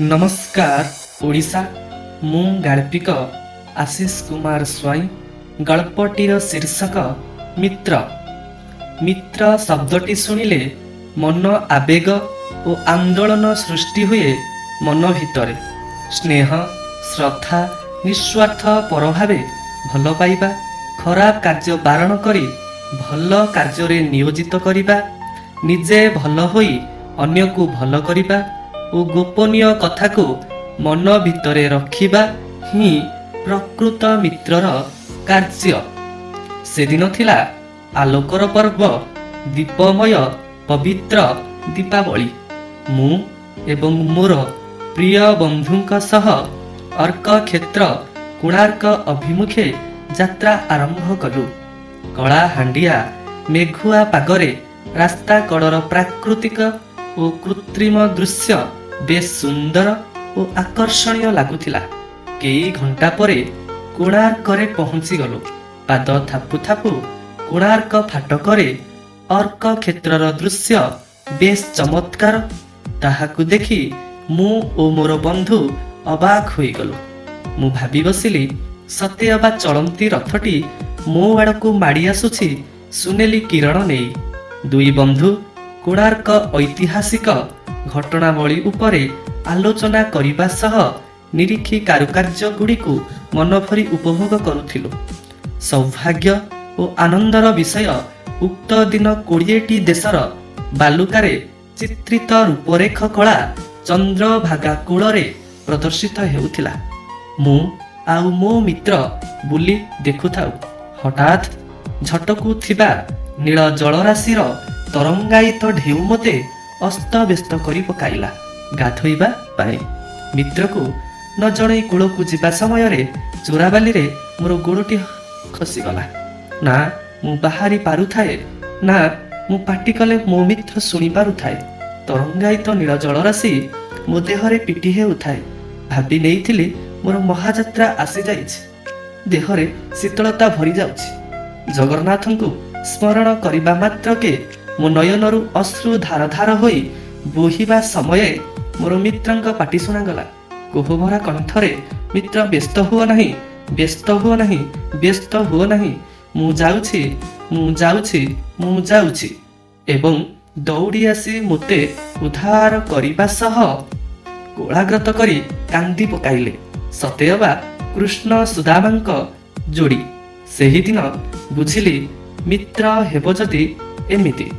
नमस्कार ओडिशा मु गाल्पिक आशीष कुमार स्वाई गल्पटीर शीर्षक मित्र। मित्र शब्दटी शुणिले मन आवेग और आंदोलन सृष्टि हुए। मन भितर स्नेह श्रद्धा निस्वार्थ परभावे भल पाइबा, खराब कार्य बारण करी भल कार्य नियोजित करिबा, निजे भल होई अन्य को भल करिबा और गोपनीय कथा को मन भितरे रखिबा ही प्रकृत मित्रर कार्य। से दिन थिला आलोकर पर्व, दीपमय पवित्र दीपावली। मु एवं मोर प्रिय बंधुंक सह अर्क क्षेत्र कोणार्क अभिमुखे यात्रा आरंभ कलु। कला हांडिया मेघुआ पागरे रास्ता कड़र प्राकृतिक और कृत्रिम दृश्य बेस सुंदर और आकर्षणीय लगुथिला। कई घंटा परे कोणार्करे पहुंची गलु। पाद थापु थापु कोणार्क फाटकरे अर्क क्षेत्रर दृश्य बेस चमत्कार। ताहाकु देखि मु ओ मोर बंधु अबाक होई गलु। मु भाबी बसिली सते अबा चलंती रथटी मो आड़कू माड़ी आसुछि सुनेली किरण नेई। दुई बंधु कोणार्क ऐतिहासिक घटनावली उपरे आलोचना करिबा सह निरीक्षी कारुकार्य गुड़िकु मन भरी उपभोग करुथिलु। सौभाग्य और आनंदर विषय उक्त दिन 20टी देशर बालुकारे चित्रित रूपरेख कला चंद्रभागा कूଳରେ प्रदर्शित हेउथिला। मु आउ मो मित्र बुली देखुथाउ। हठात झटकू थिबा नील जलराशिर तरंगायित ढेउ मते अस्तव्यस्त करी पकाइला। गाधोइबा पाए मित्र को न जणई कूल को जीवा समय रे चोराबाली रे मोर गोड़टी खसीगला। ना मु बाहरी पारुथाए, ना मु पाटी कले मो मित्र शुणी पारुथाए। तरंगायित नील जलराशि मो देहरे पिटी हेउथाए। भाबी नेइथिली मोर महायात्रा आसी जाइछि। देहरे शीतलता भरी जाउछि। जगन्नाथंकु स्मरण करिबा मात्रके मो नयनरु अश्रु धार धार होई बोहिबा समय मोर मित्रंक पाटी शुणागला। कोहभरा कंठरे मित्र व्यस्त हुओ नहीं, व्यस्त हुओ नहीं, व्यस्त हुओ नहीं, मु जाउछि, मु जाउछि, मु जाउछि एवं दौड़ी आसी मोते उद्धार करिबा सह कोलाग्रत करी कांदी पकाइले। सतेअबा कृष्ण सुदामांक जोड़ी। सेही दिन बुझिली मित्र हेब जदि एमिति।